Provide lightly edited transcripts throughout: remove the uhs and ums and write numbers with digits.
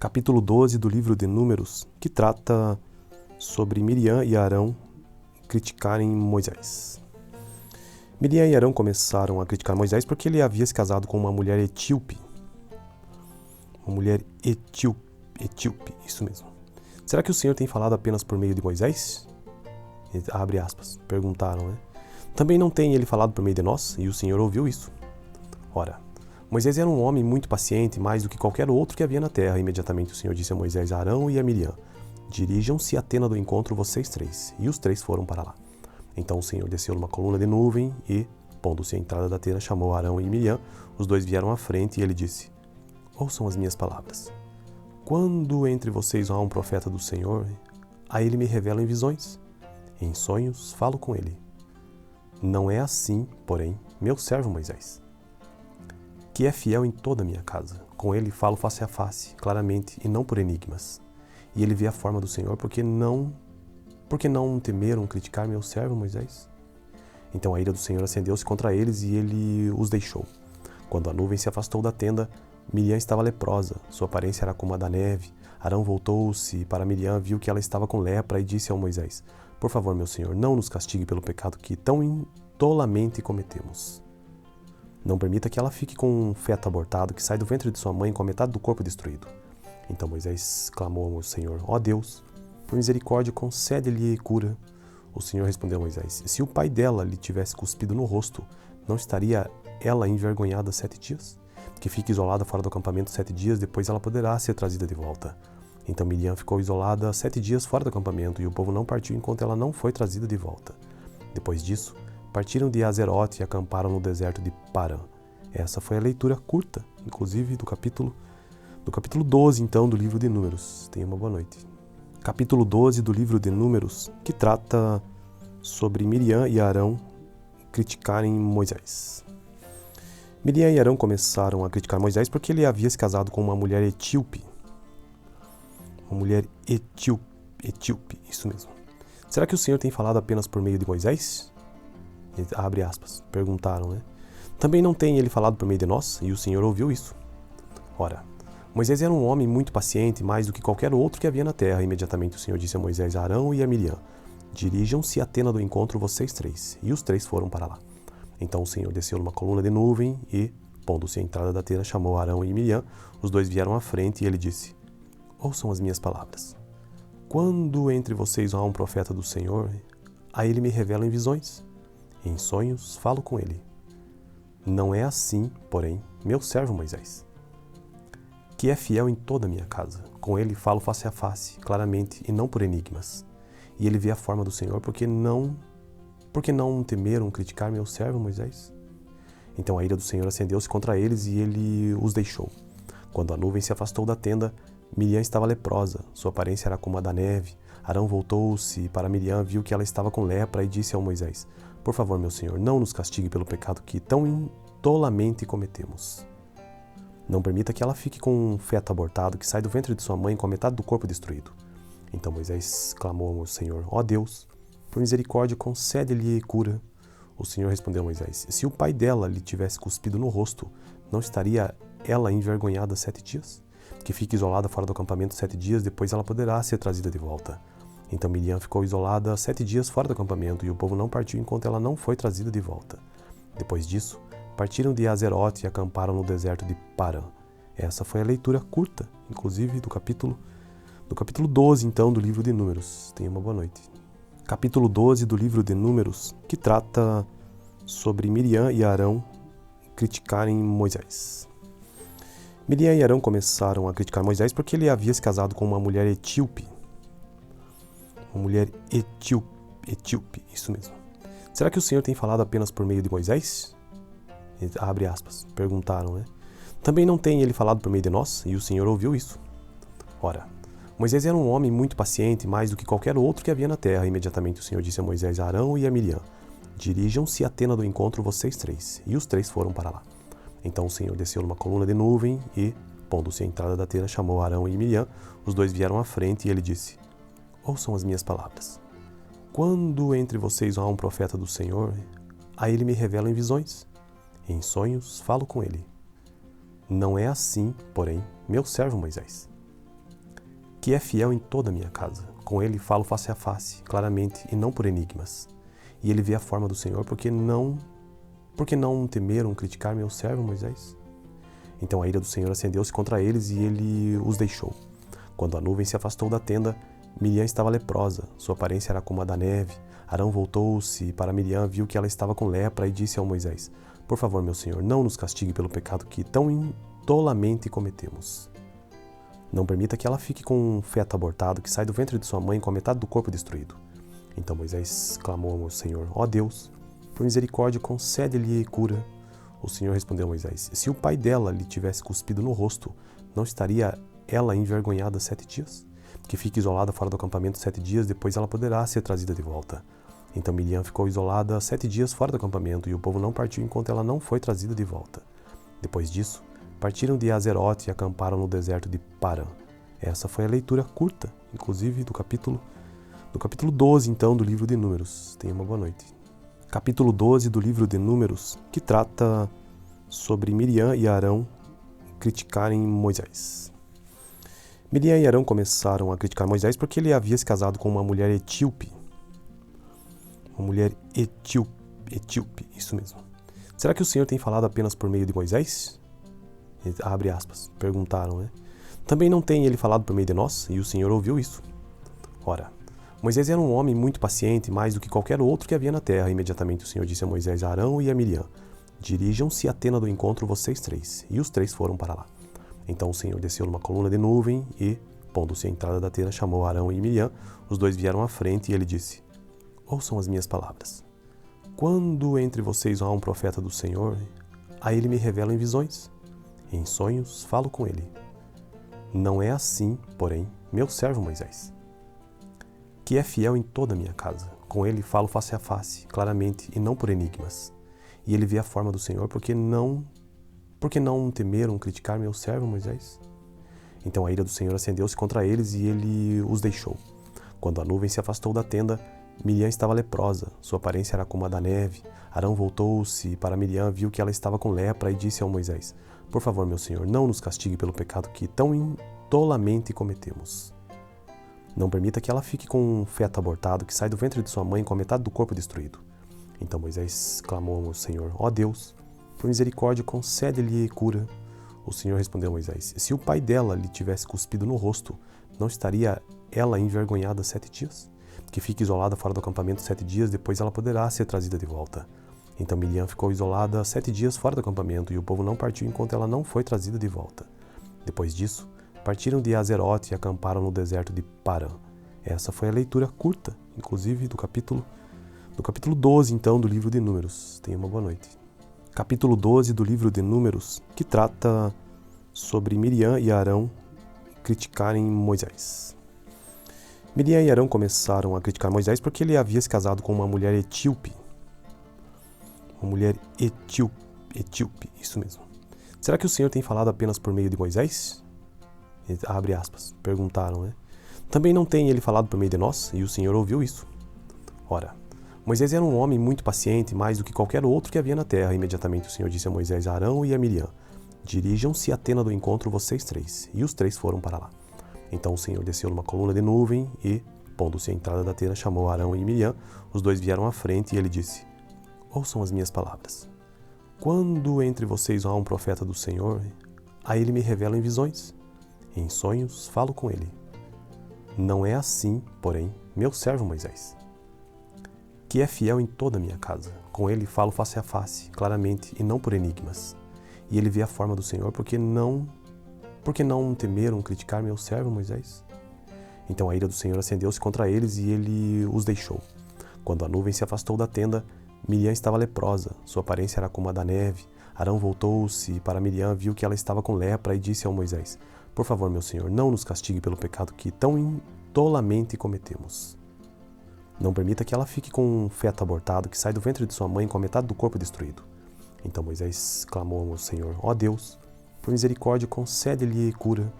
capítulo 12 do livro de Números, que trata sobre Miriam e Arão criticarem Moisés. Miriam e Arão começaram a criticar Moisés porque ele havia se casado com uma mulher etíope. Uma mulher etíope, isso mesmo. Será que o Senhor tem falado apenas por meio de Moisés? Abre aspas, perguntaram, né? Também não tem ele falado por meio de nós? E o Senhor ouviu isso. Ora, Moisés era um homem muito paciente, mais do que qualquer outro que havia na terra. Imediatamente o Senhor disse a Moisés, a Arão e a Miriam, dirijam-se à tenda do encontro vocês três. E os três foram para lá. Então o Senhor desceu numa coluna de nuvem e, pondo-se à entrada da tenda, chamou Arão e Miriam. Os dois vieram à frente e ele disse, ouçam as minhas palavras. Quando entre vocês há um profeta do Senhor, a ele me revela em visões. Em sonhos falo com ele. Não é assim, porém, meu servo Moisés, que é fiel em toda a minha casa. Com ele falo face a face, claramente, e não por enigmas. E ele vê a forma do Senhor, porque não temeram criticar meu servo Moisés? Então a ira do Senhor acendeu-se contra eles e ele os deixou. Quando a nuvem se afastou da tenda, Miriam estava leprosa, sua aparência era como a da neve. Arão voltou-se para Miriam, viu que ela estava com lepra e disse ao Moisés, por favor, meu Senhor, não nos castigue pelo pecado que tão tolamente cometemos. Não permita que ela fique com um feto abortado que sai do ventre de sua mãe com a metade do corpo destruído. Então Moisés clamou ao Senhor, ó Deus, por misericórdia concede-lhe cura. O Senhor respondeu a Moisés, se o pai dela lhe tivesse cuspido no rosto, não estaria ela envergonhada 7 dias? Que fique isolada fora do acampamento 7 dias, depois ela poderá ser trazida de volta. Então Miriam ficou isolada 7 dias fora do acampamento, e o povo não partiu enquanto ela não foi trazida de volta. Depois disso, partiram de Azerote e acamparam no deserto de Parã. Essa foi a leitura curta, inclusive, do capítulo 12, então, do livro de Números. Tenha uma boa noite. Capítulo 12 do livro de Números, que trata sobre Miriam e Arão criticarem Moisés. Miriam e Arão começaram a criticar Moisés porque ele havia se casado com uma mulher etíope. Uma mulher etíope, isso mesmo. Será que o Senhor tem falado apenas por meio de Moisés? Abre aspas, perguntaram, né? Também não tem ele falado por meio de nós? E o Senhor ouviu isso. Ora, Moisés era um homem muito paciente, mais do que qualquer outro que havia na terra. Imediatamente o Senhor disse a Moisés, a Arão e a Miriam, dirijam-se à tenda do encontro vocês três. E os três foram para lá. Então o Senhor desceu numa coluna de nuvem e, pondo-se à entrada da tenda, chamou Arão e Miriam. Os dois vieram à frente e ele disse, ouçam as minhas palavras. Quando entre vocês há um profeta do Senhor, a ele me revela em visões. Em sonhos falo com ele. Não é assim, porém, meu servo Moisés, que é fiel em toda a minha casa. Com ele falo face a face, claramente, e não por enigmas. E ele vê a forma do Senhor, porque não temeram criticar meu servo Moisés? Então a ira do Senhor acendeu-se contra eles e ele os deixou. Quando a nuvem se afastou da tenda, Miriam estava leprosa, sua aparência era como a da neve. Arão voltou-se para Miriam, viu que ela estava com lepra e disse ao Moisés, por favor, meu Senhor, não nos castigue pelo pecado que tão tolamente cometemos. Não permita que ela fique com um feto abortado que sai do ventre de sua mãe com a metade do corpo destruído. Então Moisés clamou ao Senhor, ó Deus, por misericórdia concede-lhe cura. O Senhor respondeu a Moisés, se o pai dela lhe tivesse cuspido no rosto, não estaria ela envergonhada 7 dias? Que fique isolada fora do acampamento 7 dias, depois ela poderá ser trazida de volta. Então Miriam ficou isolada 7 dias fora do acampamento, e o povo não partiu enquanto ela não foi trazida de volta. Depois disso, partiram de Azerote e acamparam no deserto de Parã. Essa foi a leitura curta, inclusive, do capítulo 12, então, do livro de Números. Tenha uma boa noite. Capítulo 12 do livro de Números, que trata sobre Miriam e Arão criticarem Moisés. Miriam e Arão começaram a criticar Moisés porque ele havia se casado com uma mulher etíope. Uma mulher etíope, isso mesmo. Será que o Senhor tem falado apenas por meio de Moisés? Abre aspas, perguntaram, né? Também não tem ele falado por meio de nós? E o Senhor ouviu isso. Ora, Moisés era um homem muito paciente, mais do que qualquer outro que havia na terra. Imediatamente o Senhor disse a Moisés, a Arão e a Miriam, dirijam-se à tenda do encontro vocês três. E os três foram para lá. Então o Senhor desceu numa coluna de nuvem e, pondo-se à entrada da tenda, chamou Arão e Miriam. Os dois vieram à frente e ele disse, ouçam as minhas palavras. Quando entre vocês há um profeta do Senhor, a ele me revela em visões. Em sonhos falo com ele. Não é assim, porém, meu servo Moisés, que é fiel em toda a minha casa. Com ele falo face a face, claramente, e não por enigmas. E ele vê a forma do Senhor, porque não temeram criticar meu servo Moisés? Então a ira do Senhor acendeu-se contra eles e ele os deixou. Quando a nuvem se afastou da tenda, Miriam estava leprosa, sua aparência era como a da neve. Arão voltou-se para Miriam, viu que ela estava com lepra e disse ao Moisés: Por favor, meu senhor, não nos castigue pelo pecado que tão tolamente cometemos. Não permita que ela fique com um feto abortado que sai do ventre de sua mãe com a metade do corpo destruído. Então Moisés clamou ao Senhor: Ó Deus, por misericórdia, concede-lhe cura. O Senhor respondeu a Moisés: Se o pai dela lhe tivesse cuspido no rosto, não estaria ela envergonhada 7 dias? Que fique isolada fora do acampamento 7 dias, depois ela poderá ser trazida de volta. Então Miriam ficou isolada 7 dias fora do acampamento, e o povo não partiu enquanto ela não foi trazida de volta. Depois disso, partiram de Azerote e acamparam no deserto de Parã. Essa foi a leitura curta, inclusive do capítulo 12, então, do livro de Números. Tenha uma boa noite. Capítulo 12 do livro de Números, que trata sobre Miriam e Arão criticarem Moisés. Miriam e Arão começaram a criticar Moisés porque ele havia se casado com uma mulher etíope. Uma mulher etíope, isso mesmo. Será que o Senhor tem falado apenas por meio de Moisés? Abre aspas, perguntaram, né? Também não tem ele falado por meio de nós? E o Senhor ouviu isso. Ora, Moisés era um homem muito paciente, mais do que qualquer outro que havia na terra. Imediatamente o Senhor disse a Moisés, a Arão e a Miriam: Dirijam-se à tenda do encontro vocês 3. E os 3 foram para lá. Então o Senhor desceu numa coluna de nuvem e, pondo-se à entrada da tenda, chamou Arão e Miriam. Os 2 vieram à frente e ele disse: Ouçam as minhas palavras. Quando entre vocês há um profeta do Senhor, a ele me revela em visões. Em sonhos falo com ele. Não é assim, porém, meu servo Moisés, que é fiel em toda a minha casa. Com ele falo face a face, claramente, e não por enigmas. E ele vê a forma do Senhor, porque não temeram criticar meu servo Moisés? Então a ira do Senhor acendeu-se contra eles e ele os deixou. Quando a nuvem se afastou da tenda, Miriam estava leprosa, sua aparência era como a da neve. Arão voltou-se para Miriam, viu que ela estava com lepra e disse ao Moisés: Por favor, meu senhor, não nos castigue pelo pecado que tão tolamente cometemos. Não permita que ela fique com um feto abortado que sai do ventre de sua mãe com a metade do corpo destruído. Então Moisés clamou ao Senhor: Ó Deus, por misericórdia, concede-lhe cura. O Senhor respondeu a Moisés: Se o pai dela lhe tivesse cuspido no rosto, não estaria ela envergonhada 7 dias? Que fique isolada fora do acampamento 7 dias, depois ela poderá ser trazida de volta. Então Miriam ficou isolada 7 dias fora do acampamento, e o povo não partiu enquanto ela não foi trazida de volta. Depois disso, partiram de Azerote e acamparam no deserto de Parã. Essa foi a leitura curta, inclusive do capítulo 12, então, do livro de Números. Tenha uma boa noite. Capítulo 12 do livro de Números, que trata sobre Miriam e Arão criticarem Moisés. Miriam e Arão começaram a criticar Moisés porque ele havia se casado com uma mulher etíope. Uma mulher etíope, isso mesmo. Será que o Senhor tem falado apenas por meio de Moisés? Abre aspas, perguntaram, né? Também não tem ele falado por meio de nós? E o Senhor ouviu isso. Ora, Moisés era um homem muito paciente, mais do que qualquer outro que havia na terra. Imediatamente o Senhor disse a Moisés, a Arão e a Miriam: Dirijam-se à tenda do encontro vocês 3. E os 3 foram para lá. Então o Senhor desceu numa coluna de nuvem e, pondo-se à entrada da tenda, chamou Arão e Miriam. Os 2 vieram à frente e ele disse: Ouçam as minhas palavras. Quando entre vocês há um profeta do Senhor, a ele me revela em visões. Em sonhos falo com ele. Não é assim, porém, meu servo Moisés, que é fiel em toda a minha casa. Com ele falo face a face, claramente, e não por enigmas. E ele vê a forma do Senhor, porque não temeram criticar meu servo Moisés? Então a ira do Senhor acendeu-se contra eles e ele os deixou. Quando a nuvem se afastou da tenda, Miriam estava leprosa, sua aparência era como a da neve. Arão voltou-se para Miriam, viu que ela estava com lepra e disse ao Moisés: Por favor, meu senhor, não nos castigue pelo pecado que tão tolamente cometemos. Não permita que ela fique com um feto abortado que sai do ventre de sua mãe com a metade do corpo destruído. Então Moisés clamou ao Senhor: Ó Deus, por misericórdia, concede-lhe cura.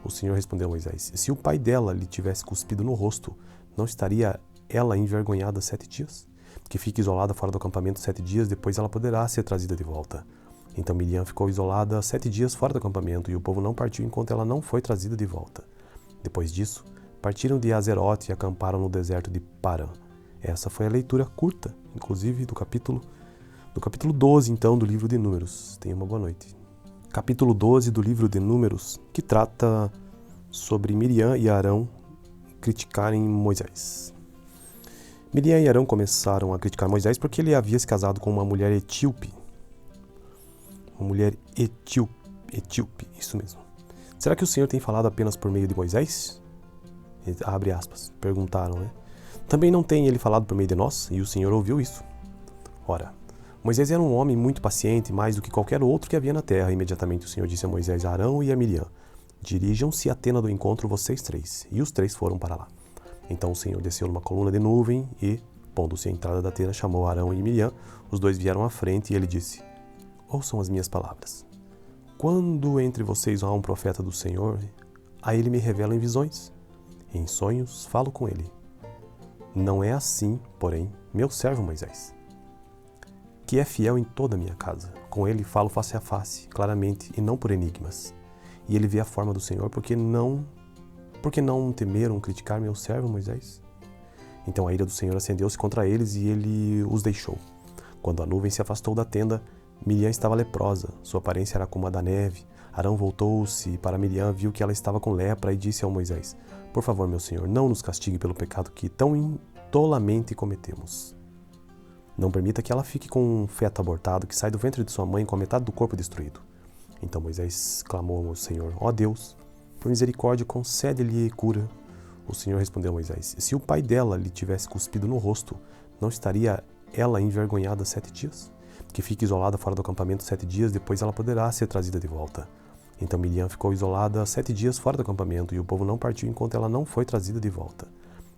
O Senhor respondeu a Moisés: Se o pai dela lhe tivesse cuspido no rosto, não estaria ela envergonhada 7 dias? Que fique isolada fora do acampamento 7 dias, depois ela poderá ser trazida de volta. Então Miriam ficou isolada 7 dias fora do acampamento, e o povo não partiu enquanto ela não foi trazida de volta. Depois disso, partiram de Azerote e acamparam no deserto de Parã. Essa foi a leitura curta, inclusive, do capítulo 12, então, do livro de Números. Tenha uma boa noite. Capítulo 12 do livro de Números, que trata sobre Miriam e Arão criticarem Moisés. Miriam e Arão começaram a criticar Moisés porque ele havia se casado com uma mulher etíope. Uma mulher etíope, isso mesmo. Será que o Senhor tem falado apenas por meio de Moisés? Abre aspas, perguntaram, né? Também não tem ele falado por meio de nós? E o Senhor ouviu isso. Ora, Moisés era um homem muito paciente, mais do que qualquer outro que havia na terra. Imediatamente o Senhor disse a Moisés, a Arão e a Miriam, dirijam-se à tenda do encontro vocês três. E os três foram para lá. Então o Senhor desceu numa coluna de nuvem e, pondo-se à entrada da tenda, chamou Arão e Miriam. Os dois vieram à frente e ele disse, ouçam as minhas palavras. Quando entre vocês há um profeta do Senhor, a ele me revela em visões. Em sonhos falo com ele. Não é assim, porém, meu servo Moisés, que é fiel em toda a minha casa. Com ele falo face a face, claramente, e não por enigmas. E ele vê a forma do Senhor, porque não temeram criticar meu servo Moisés? Então a ira do Senhor acendeu-se contra eles e ele os deixou. Quando a nuvem se afastou da tenda, Miriam estava leprosa, sua aparência era como a da neve. Arão voltou-se para Miriam, viu que ela estava com lepra e disse ao Moisés, por favor, meu senhor, não nos castigue pelo pecado que tão tolamente cometemos. Não permita que ela fique com um feto abortado que sai do ventre de sua mãe com a metade do corpo destruído. Então Moisés clamou ao Senhor, ó Deus, por misericórdia, concede-lhe cura. O Senhor respondeu a Moisés, se o pai dela lhe tivesse cuspido no rosto, não estaria ela envergonhada 7 dias? Que fique isolada fora do acampamento 7 dias, depois ela poderá ser trazida de volta. Então Miriam ficou isolada 7 dias fora do acampamento, e o povo não partiu enquanto ela não foi trazida de volta.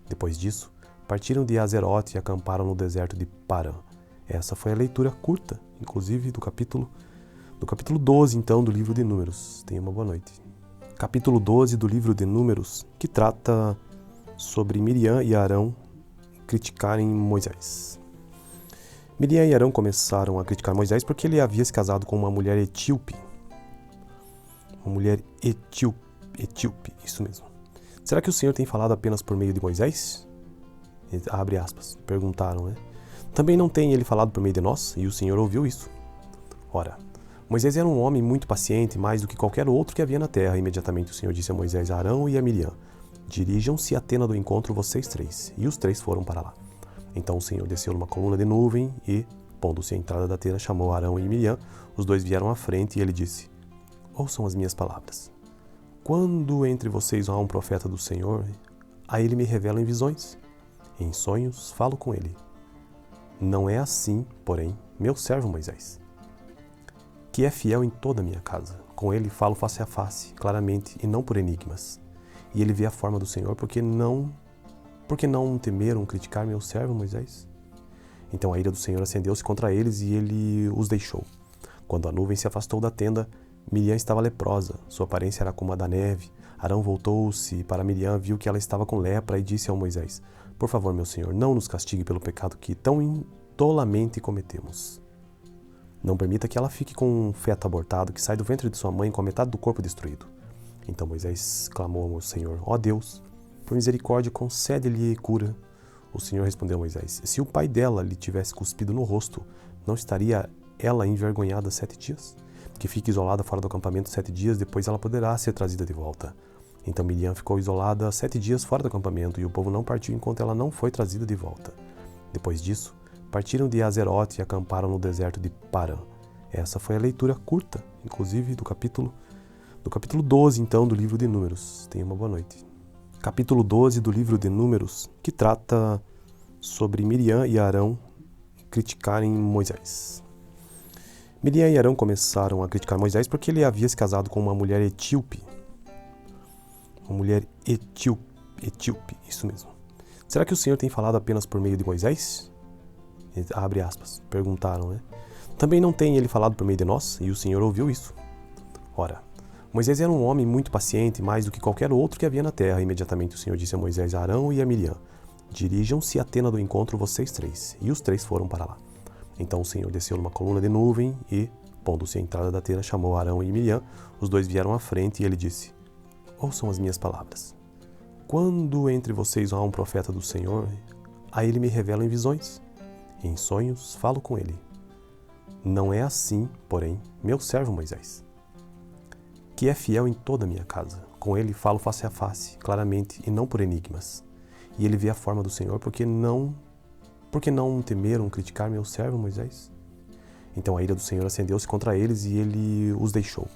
Depois disso, partiram de Azerote e acamparam no deserto de Parã. Essa foi a leitura curta, inclusive, do capítulo 12, então, do livro de Números. Tenha uma boa noite. Capítulo 12 do livro de Números, que trata sobre Miriam e Arão criticarem Moisés. Miriam e Arão começaram a criticar Moisés porque ele havia se casado com uma mulher etíope. Uma mulher etíope, isso mesmo. Será que o Senhor tem falado apenas por meio de Moisés? Abre aspas, perguntaram, né? Também não tem ele falado por meio de nós? E o Senhor ouviu isso. Ora, Moisés era um homem muito paciente, mais do que qualquer outro que havia na terra. Imediatamente o Senhor disse a Moisés, a Arão e a Miriam, dirijam-se à tenda do encontro vocês três. E os três foram para lá. Então o Senhor desceu numa coluna de nuvem e, pondo-se à entrada da tenda, chamou Arão e Miriam. Os dois vieram à frente e ele disse, ouçam as minhas palavras. Quando entre vocês há um profeta do Senhor, a ele me revela em visões. Em sonhos falo com ele. Não é assim, porém, meu servo Moisés, que é fiel em toda a minha casa. Com ele falo face a face, claramente, e não por enigmas. E ele vê a forma do Senhor, porque não temeram criticar meu servo Moisés? Então a ira do Senhor acendeu-se contra eles e ele os deixou. Quando a nuvem se afastou da tenda, Miriam estava leprosa, sua aparência era como a da neve. Arão voltou-se para Miriam, viu que ela estava com lepra e disse ao Moisés, por favor, meu senhor, não nos castigue pelo pecado que tão tolamente cometemos. Não permita que ela fique com um feto abortado que sai do ventre de sua mãe com a metade do corpo destruído. Então Moisés clamou ao Senhor, ó Deus, por misericórdia, concede-lhe cura. O Senhor respondeu a Moisés, se o pai dela lhe tivesse cuspido no rosto, não estaria ela envergonhada 7 dias? Que fique isolada fora do acampamento 7 dias, depois ela poderá ser trazida de volta. Então Miriam ficou isolada 7 dias fora do acampamento, e o povo não partiu enquanto ela não foi trazida de volta. Depois disso, partiram de Azerote e acamparam no deserto de Parã. Essa foi a leitura curta, inclusive, do capítulo 12, então, do livro de Números. Tenha uma boa noite. Capítulo 12 do livro de Números, que trata sobre Miriam e Arão criticarem Moisés. Miriam e Arão começaram a criticar Moisés porque ele havia se casado com uma mulher etíope. Uma mulher etíope, isso mesmo. Será que o Senhor tem falado apenas por meio de Moisés? Abre aspas, perguntaram, né? Também não tem ele falado por meio de nós? E o Senhor ouviu isso. Ora, Moisés era um homem muito paciente, mais do que qualquer outro que havia na terra. Imediatamente o Senhor disse a Moisés, a Arão e a Miriam, dirijam-se à tenda do encontro vocês três. E os três foram para lá. Então o Senhor desceu numa coluna de nuvem e, pondo-se à entrada da tenda, chamou Arão e Miriam. Os dois vieram à frente e ele disse, ouçam as minhas palavras. Quando entre vocês há um profeta do Senhor, a ele me revela em visões. Em sonhos falo com ele. Não é assim, porém, meu servo Moisés, que é fiel em toda a minha casa. Com ele falo face a face, claramente, e não por enigmas. E ele vê a forma do Senhor, porque não temeram criticar meu servo Moisés? Então a ira do Senhor acendeu-se contra eles e ele os deixou.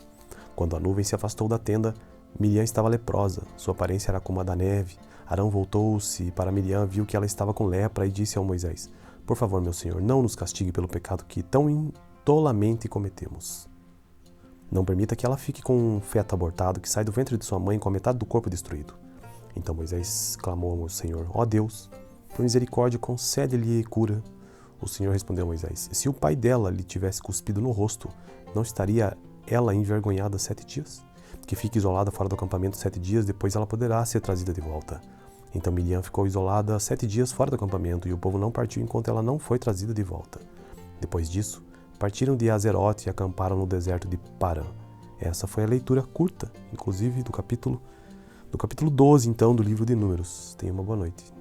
Quando a nuvem se afastou da tenda, Miriam estava leprosa, sua aparência era como a da neve. Arão voltou-se para Miriam, viu que ela estava com lepra e disse ao Moisés: Por favor, meu senhor, não nos castigue pelo pecado que tão tolamente cometemos. Não permita que ela fique com um feto abortado que sai do ventre de sua mãe com a metade do corpo destruído. Então Moisés clamou ao Senhor: Ó Deus, por misericórdia, concede-lhe cura. O Senhor respondeu a Moisés: Se o pai dela lhe tivesse cuspido no rosto, não estaria ela envergonhada 7 dias? Que fique isolada fora do acampamento 7 dias, depois ela poderá ser trazida de volta. Então Miriam ficou isolada 7 dias fora do acampamento, e o povo não partiu enquanto ela não foi trazida de volta. Depois disso, partiram de Azerote e acamparam no deserto de Parã. Essa foi a leitura curta, inclusive, do capítulo 12, então, do livro de Números. Tenha uma boa noite.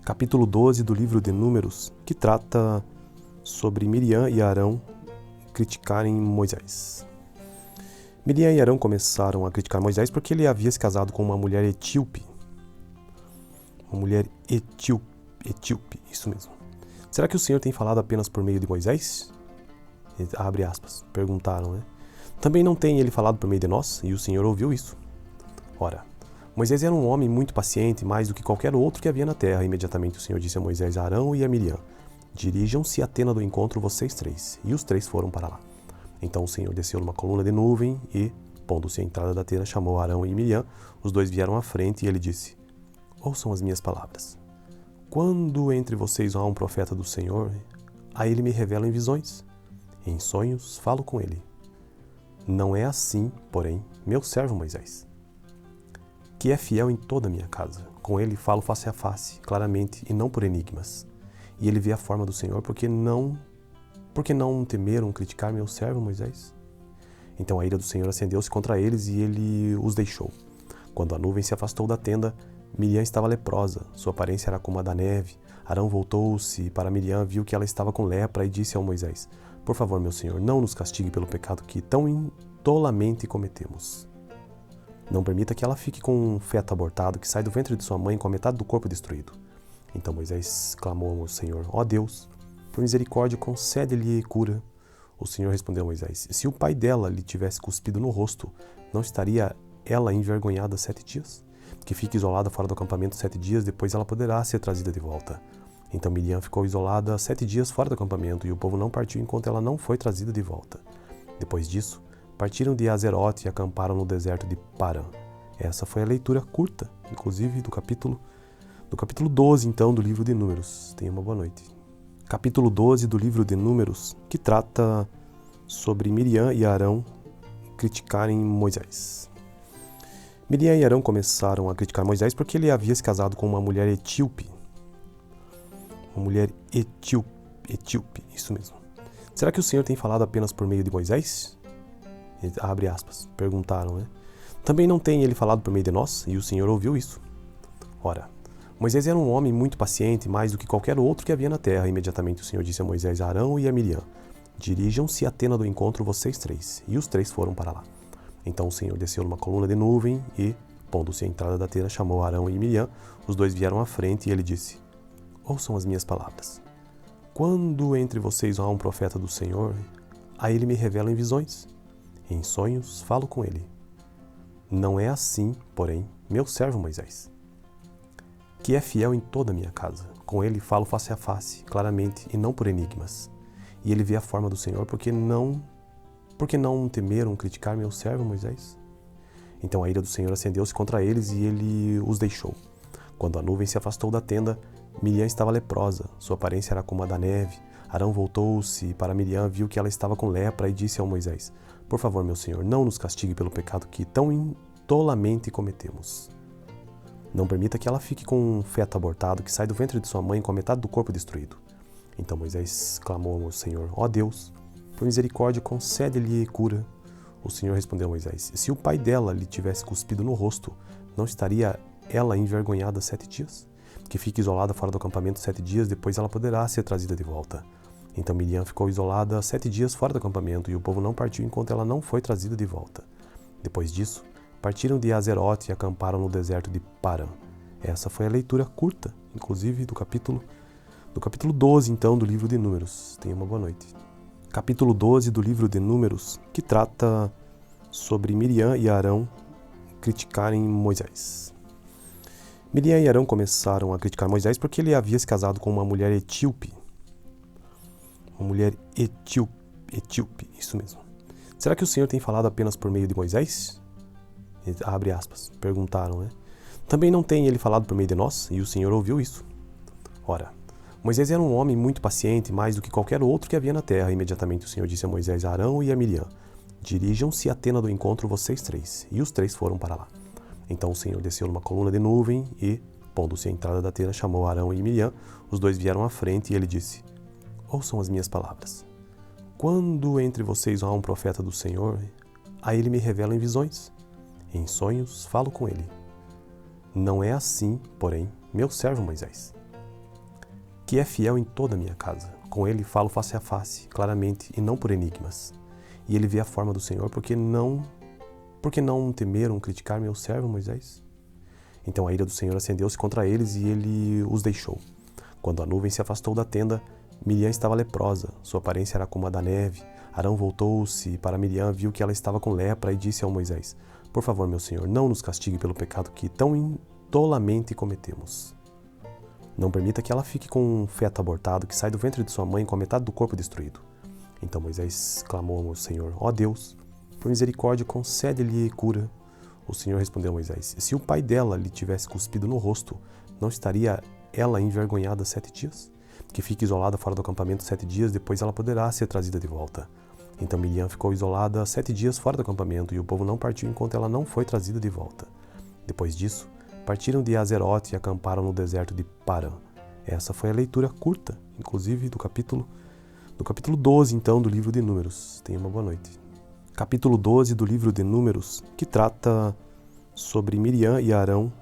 Capítulo 12 do livro de Números, que trata sobre Miriam e Arão criticarem Moisés. Miriam e Arão começaram a criticar Moisés porque ele havia se casado com uma mulher etíope. Uma mulher etíope, isso mesmo. Será que o Senhor tem falado apenas por meio de Moisés? Abre aspas, perguntaram, né? Também não tem ele falado por meio de nós? E o Senhor ouviu isso. Ora, Moisés era um homem muito paciente, mais do que qualquer outro que havia na terra. Imediatamente o Senhor disse a Moisés, a Arão e a Miriam: Dirijam-se à tenda do encontro vocês 3. E os 3 foram para lá. Então o Senhor desceu numa coluna de nuvem e, pondo-se à entrada da tenda, chamou Arão e Miriam. Os 2 vieram à frente e ele disse: Ouçam as minhas palavras. Quando entre vocês há um profeta do Senhor, a ele me revela em visões. Em sonhos falo com ele. Não é assim, porém, meu servo Moisés, que é fiel em toda a minha casa. Com ele falo face a face, claramente, e não por enigmas. E ele vê a forma do Senhor, porque não temeram criticar meu servo Moisés? Então a ira do Senhor acendeu-se contra eles e ele os deixou. Quando a nuvem se afastou da tenda, Miriam estava leprosa, sua aparência era como a da neve. Arão voltou-se para Miriam, viu que ela estava com lepra e disse ao Moisés: Por favor, meu senhor, não nos castigue pelo pecado que tão tolamente cometemos. Não permita que ela fique com um feto abortado que sai do ventre de sua mãe com a metade do corpo destruído. Então Moisés clamou ao Senhor: Ó Deus, por misericórdia, concede-lhe cura. O Senhor respondeu a Moisés: Se o pai dela lhe tivesse cuspido no rosto, não estaria ela envergonhada 7 dias? Que fique isolada fora do acampamento 7 dias, depois ela poderá ser trazida de volta. Então Miriam ficou isolada 7 dias fora do acampamento, e o povo não partiu enquanto ela não foi trazida de volta. Depois disso, partiram de Azerote e acamparam no deserto de Parã. Essa foi a leitura curta, inclusive, do capítulo 12, então, do livro de Números. Tenha uma boa noite. Capítulo 12 do livro de Números, que trata sobre Miriam e Arão criticarem Moisés. Miriam e Arão começaram a criticar Moisés porque ele havia se casado com uma mulher etíope. Uma mulher etíope, isso mesmo. Será que o Senhor tem falado apenas por meio de Moisés? Abre aspas, perguntaram, né? Também não tem ele falado por meio de nós? E o Senhor ouviu isso. Ora, Moisés era um homem muito paciente, mais do que qualquer outro que havia na terra. Imediatamente o Senhor disse a Moisés, a Arão e a Miriam: Dirijam-se à tenda do encontro vocês 3. E os 3 foram para lá. Então o Senhor desceu numa coluna de nuvem e, pondo-se à entrada da tenda, chamou Arão e Miriam. Os 2 vieram à frente e ele disse: Ouçam as minhas palavras. Quando entre vocês há um profeta do Senhor, a ele me revela em visões. Em sonhos falo com ele. Não é assim, porém, meu servo Moisés, que é fiel em toda a minha casa. Com ele falo face a face, claramente, e não por enigmas. E ele vê a forma do Senhor, porque não temeram criticar meu servo Moisés? Então a ira do Senhor acendeu-se contra eles e ele os deixou. Quando a nuvem se afastou da tenda, Miriam estava leprosa, sua aparência era como a da neve. Arão voltou-se para Miriam, viu que ela estava com lepra e disse ao Moisés: Por favor, meu senhor, não nos castigue pelo pecado que tão tolamente cometemos. Não permita que ela fique com um feto abortado que sai do ventre de sua mãe com a metade do corpo destruído. Então Moisés clamou ao Senhor: Ó Deus, por misericórdia, concede-lhe cura. O Senhor respondeu a Moisés: Se o pai dela lhe tivesse cuspido no rosto, não estaria ela envergonhada 7 dias? Que fique isolada fora do acampamento 7 dias, depois ela poderá ser trazida de volta. Então Miriam ficou isolada 7 dias fora do acampamento, e o povo não partiu enquanto ela não foi trazida de volta. Depois disso, partiram de Azerote e acamparam no deserto de Parã. Essa foi a leitura curta, inclusive do capítulo 12, então, do livro de Números. Tenha uma boa noite. Capítulo 12 do livro de Números, que trata sobre Miriam e Arão criticarem Moisés. Miriam e Arão começaram a criticar Moisés porque ele havia se casado com uma mulher etíope. Uma mulher etíope, isso mesmo. Será que o Senhor tem falado apenas por meio de Moisés? Abre aspas, perguntaram, né? Também não tem ele falado por meio de nós? E o Senhor ouviu isso. Ora, Moisés era um homem muito paciente, mais do que qualquer outro que havia na terra. Imediatamente o Senhor disse a Moisés, a Arão e a Miriam, dirijam-se à tenda do encontro vocês 3. E os 3 foram para lá. Então o Senhor desceu numa coluna de nuvem e, pondo-se à entrada da tenda, chamou Arão e Miriam. Os 2 vieram à frente e ele disse, ouçam as minhas palavras. Quando entre vocês há um profeta do Senhor, a ele me revela em visões. Em sonhos falo com ele. Não é assim, porém, meu servo Moisés, que é fiel em toda a minha casa. Com ele falo face a face, claramente, e não por enigmas. E ele vê a forma do Senhor, porque não temeram criticar meu servo Moisés? Então a ira do Senhor acendeu-se contra eles e ele os deixou. Quando a nuvem se afastou da tenda, Miriam estava leprosa, sua aparência era como a da neve. Arão voltou-se para Miriam, viu que ela estava com lepra e disse ao Moisés, por favor, meu Senhor, não nos castigue pelo pecado que tão tolamente cometemos. Não permita que ela fique com um feto abortado que sai do ventre de sua mãe com a metade do corpo destruído. Então Moisés clamou ao Senhor, ó Deus, por misericórdia, concede-lhe cura. O Senhor respondeu a Moisés, se o pai dela lhe tivesse cuspido no rosto, não estaria ela envergonhada 7 dias? Que fique isolada fora do acampamento 7 dias, depois ela poderá ser trazida de volta. Então Miriam ficou isolada 7 dias fora do acampamento, e o povo não partiu enquanto ela não foi trazida de volta. Depois disso, partiram de Azerote e acamparam no deserto de Parã. Essa foi a leitura curta, inclusive do capítulo 12, então, do livro de Números. Tenha uma boa noite. Capítulo 12 do livro de Números, que trata sobre Miriam e Arão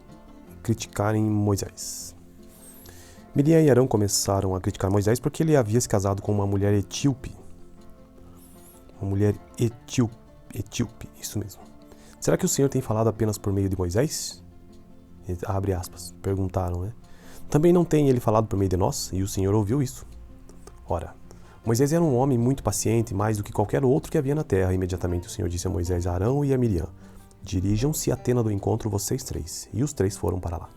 criticarem Moisés. Miriam e Arão começaram a criticar Moisés porque ele havia se casado com uma mulher etíope. Uma mulher etíope, isso mesmo. Será que o Senhor tem falado apenas por meio de Moisés? Abre aspas, perguntaram, né? Também não tem ele falado por meio de nós? E o Senhor ouviu isso. Ora, Moisés era um homem muito paciente, mais do que qualquer outro que havia na terra. Imediatamente o Senhor disse a Moisés, a Arão e a Miriam, dirijam-se à tenda do encontro vocês 3. E os 3 foram para lá.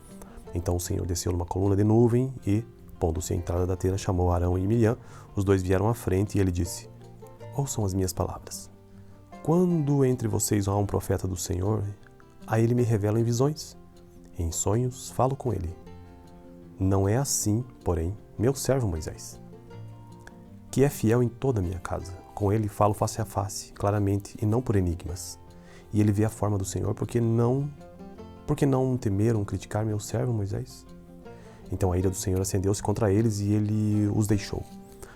Então o Senhor desceu numa coluna de nuvem e, pondo-se à entrada da tenda, chamou Arão e Miriam. Os 2 vieram à frente e ele disse, ouçam as minhas palavras. Quando entre vocês há um profeta do Senhor, a ele me revela em visões. Em sonhos falo com ele. Não é assim, porém, meu servo Moisés, que é fiel em toda a minha casa. Com ele falo face a face, claramente, e não por enigmas. E ele vê a forma do Senhor, porque não temeram criticar meu servo Moisés? Então a ira do Senhor acendeu-se contra eles e ele os deixou.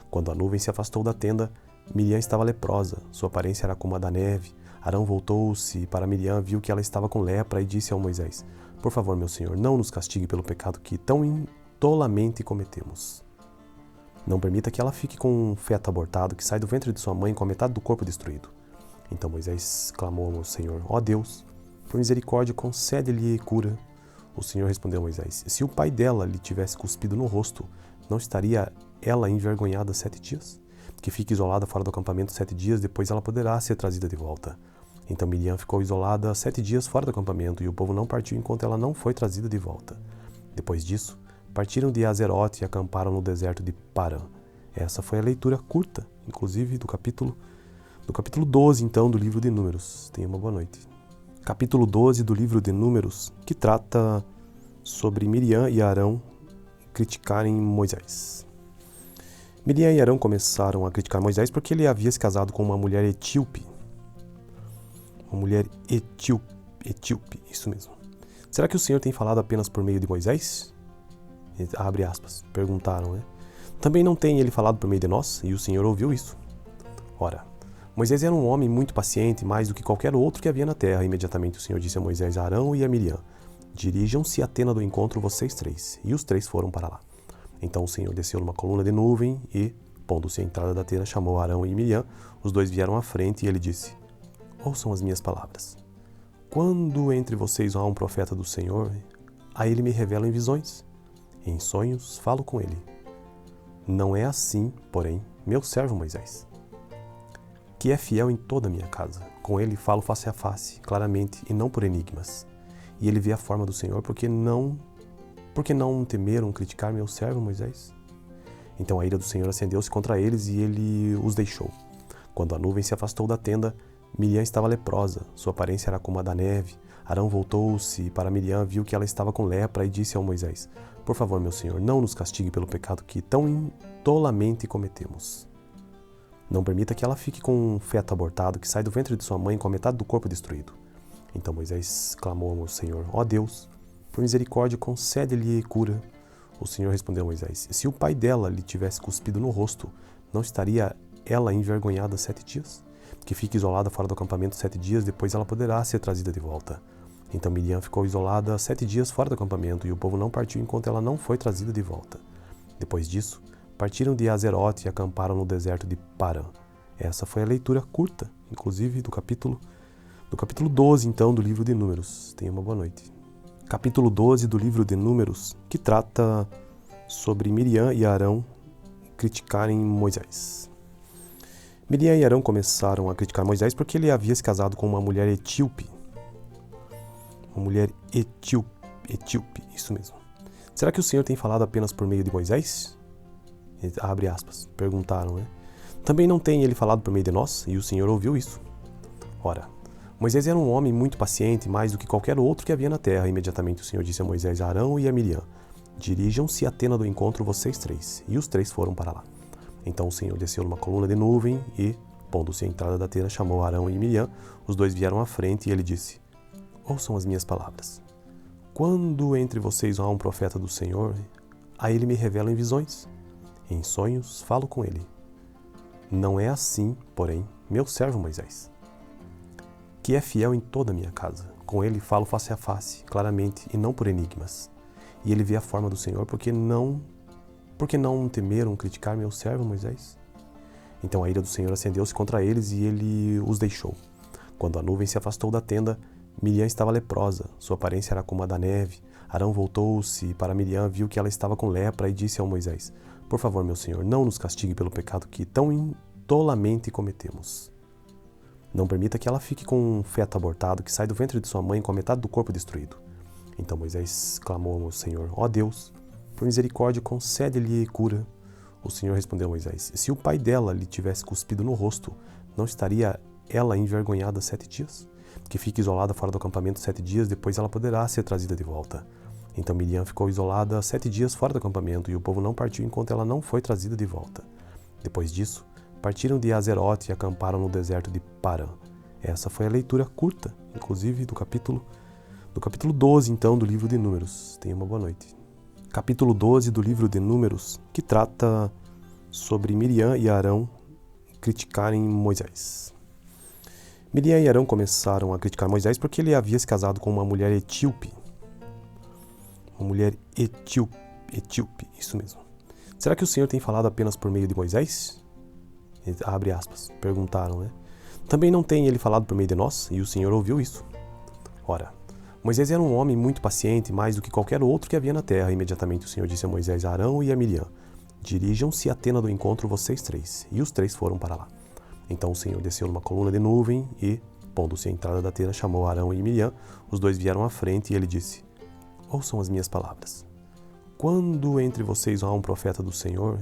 Quando a nuvem se afastou da tenda, Miriam estava leprosa, sua aparência era como a da neve. Arão voltou-se para Miriam, viu que ela estava com lepra e disse ao Moisés, por favor, meu Senhor, não nos castigue pelo pecado que tão tolamente cometemos. Não permita que ela fique com um feto abortado que sai do ventre de sua mãe com a metade do corpo destruído. Então Moisés clamou ao Senhor, ó Deus, por misericórdia, concede-lhe cura. O Senhor respondeu a Moisés, se o pai dela lhe tivesse cuspido no rosto, não estaria ela envergonhada 7 dias? Que fique isolada fora do acampamento 7 dias, depois ela poderá ser trazida de volta. Então Miriam ficou isolada 7 dias fora do acampamento, e o povo não partiu enquanto ela não foi trazida de volta. Depois disso, partiram de Azerote e acamparam no deserto de Parã. Essa foi a leitura curta, inclusive do capítulo 12, então, do livro de Números. Tenha uma boa noite. Capítulo 12 do livro de Números, que trata sobre Miriam e Arão criticarem Moisés. Miriam e Arão começaram a criticar Moisés porque ele havia se casado com uma mulher etíope. Uma mulher etíope, isso mesmo. Será que o Senhor tem falado apenas por meio de Moisés? Abre aspas, perguntaram, né? Também não tem ele falado por meio de nós? E o Senhor ouviu isso. Ora, Moisés era um homem muito paciente, mais do que qualquer outro que havia na terra. Imediatamente o Senhor disse a Moisés, a Arão e a Miriam, dirijam-se à tenda do encontro vocês três. E os três foram para lá. Então o Senhor desceu numa coluna de nuvem e, pondo-se à entrada da tenda, chamou Arão e Miriam. Os dois vieram à frente e ele disse: ouçam as minhas palavras. Quando entre vocês há um profeta do Senhor, a ele me revelam em visões. Em sonhos falo com ele. Não é assim, porém, meu servo Moisés, que é fiel em toda a minha casa. Com ele falo face a face, claramente, e não por enigmas. E ele vê a forma do Senhor, porque não temeram criticar meu servo Moisés? Então a ira do Senhor acendeu-se contra eles e ele os deixou. Quando a nuvem se afastou da tenda, Miriam estava leprosa, sua aparência era como a da neve. Arão voltou-se para Miriam, viu que ela estava com lepra e disse ao Moisés: por favor, meu senhor, não nos castigue pelo pecado que tão tolamente cometemos. Não permita que ela fique com um feto abortado que sai do ventre de sua mãe com a metade do corpo destruído. Então Moisés clamou ao Senhor: ó Deus, por misericórdia, concede-lhe cura. O Senhor respondeu a Moisés: se o pai dela lhe tivesse cuspido no rosto, não estaria ela envergonhada 7 dias? Que fique isolada fora do acampamento 7 dias, depois ela poderá ser trazida de volta. Então Miriam ficou isolada 7 dias fora do acampamento, e o povo não partiu enquanto ela não foi trazida de volta. Depois disso, partiram de Azerote e acamparam no deserto de Parã. Essa foi a leitura curta, inclusive, do capítulo 12, então, do livro de Números. Tenha uma boa noite. Capítulo 12 do livro de Números, que trata sobre Miriam e Arão criticarem Moisés. Miriam e Arão começaram a criticar Moisés porque ele havia se casado com uma mulher etíope. Uma mulher etíope, isso mesmo. Será que o Senhor tem falado apenas por meio de Moisés? Abre aspas, perguntaram, né? Também não tem ele falado por meio de nós? E o Senhor ouviu isso. Ora, Moisés era um homem muito paciente, mais do que qualquer outro que havia na terra. Imediatamente o Senhor disse a Moisés, a Arão e a Miriam: dirijam-se à tenda do encontro vocês três. E os três foram para lá. Então o Senhor desceu numa coluna de nuvem e, pondo-se à entrada da tenda, chamou Arão e Miriam. Os dois vieram à frente e ele disse: ouçam as minhas palavras. Quando entre vocês há um profeta do Senhor, a ele me revelam em visões. Em sonhos falo com ele. Não é assim, porém, meu servo Moisés, que é fiel em toda a minha casa. Com ele falo face a face, claramente, e não por enigmas. E ele vê a forma do Senhor, porque não temeram criticar meu servo Moisés? Então a ira do Senhor acendeu-se contra eles e ele os deixou. Quando a nuvem se afastou da tenda, Miriam estava leprosa, sua aparência era como a da neve. Arão voltou-se para Miriam, viu que ela estava com lepra e disse ao Moisés: por favor, meu senhor, não nos castigue pelo pecado que tão tolamente cometemos. Não permita que ela fique com um feto abortado que sai do ventre de sua mãe com a metade do corpo destruído. Então Moisés clamou ao Senhor: ó Deus, por misericórdia, concede-lhe cura. O Senhor respondeu a Moisés: se o pai dela lhe tivesse cuspido no rosto, não estaria ela envergonhada 7 dias? Que fique isolada fora do acampamento 7 dias, depois ela poderá ser trazida de volta. Então Miriam ficou isolada 7 dias fora do acampamento, e o povo não partiu enquanto ela não foi trazida de volta. Depois disso, partiram de Azerote e acamparam no deserto de Parã. Essa foi a leitura curta, inclusive, do capítulo 12, então, do livro de Números. Tenha uma boa noite. Capítulo 12 do livro de Números, que trata sobre Miriam e Arão criticarem Moisés. Miriam e Arão começaram a criticar Moisés porque ele havia se casado com uma mulher etíope. Uma mulher etíope, isso mesmo. Será que o Senhor tem falado apenas por meio de Moisés? Abre aspas, perguntaram, né? Também não tem ele falado por meio de nós? E o Senhor ouviu isso. Ora, Moisés era um homem muito paciente, mais do que qualquer outro que havia na terra. Imediatamente o Senhor disse a Moisés, a Arão e a Miriam: dirijam-se à tenda do encontro vocês três. E os três foram para lá. Então o Senhor desceu numa coluna de nuvem e, pondo-se à entrada da tenda, chamou Arão e Miriam. Os dois vieram à frente e ele disse: ouçam as minhas palavras. Quando entre vocês há um profeta do Senhor,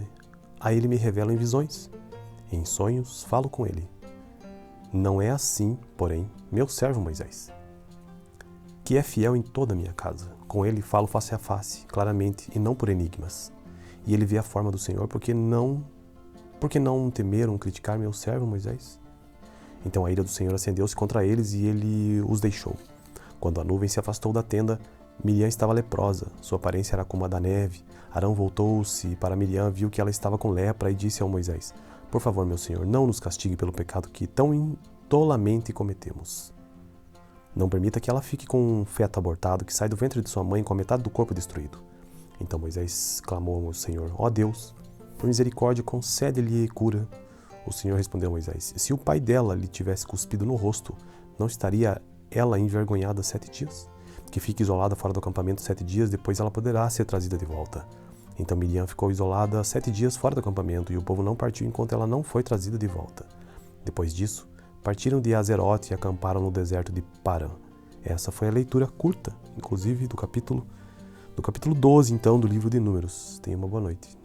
a ele me revelam em visões. Em sonhos falo com ele. Não é assim, porém, meu servo Moisés, que é fiel em toda a minha casa. Com ele falo face a face, claramente, e não por enigmas. E ele vê a forma do Senhor, porque não temeram criticar meu servo Moisés? Então a ira do Senhor acendeu-se contra eles e ele os deixou. Quando a nuvem se afastou da tenda, Miriam estava leprosa, sua aparência era como a da neve. Arão voltou-se para Miriam, viu que ela estava com lepra e disse ao Moisés: por favor, meu senhor, não nos castigue pelo pecado que tão tolamente cometemos. Não permita que ela fique com um feto abortado que sai do ventre de sua mãe com a metade do corpo destruído. Então Moisés clamou ao Senhor: Ó Deus, por misericórdia, concede-lhe cura. O Senhor respondeu a Moisés: Se o pai dela lhe tivesse cuspido no rosto, não estaria ela envergonhada 7 dias? Que fique isolada fora do acampamento 7 dias, depois ela poderá ser trazida de volta. Então Miriam ficou isolada 7 dias fora do acampamento, e o povo não partiu enquanto ela não foi trazida de volta. Depois disso, partiram de Azerote e acamparam no deserto de Parã. Essa foi a leitura curta, inclusive do capítulo 12, então, do livro de Números. Tenha uma boa noite.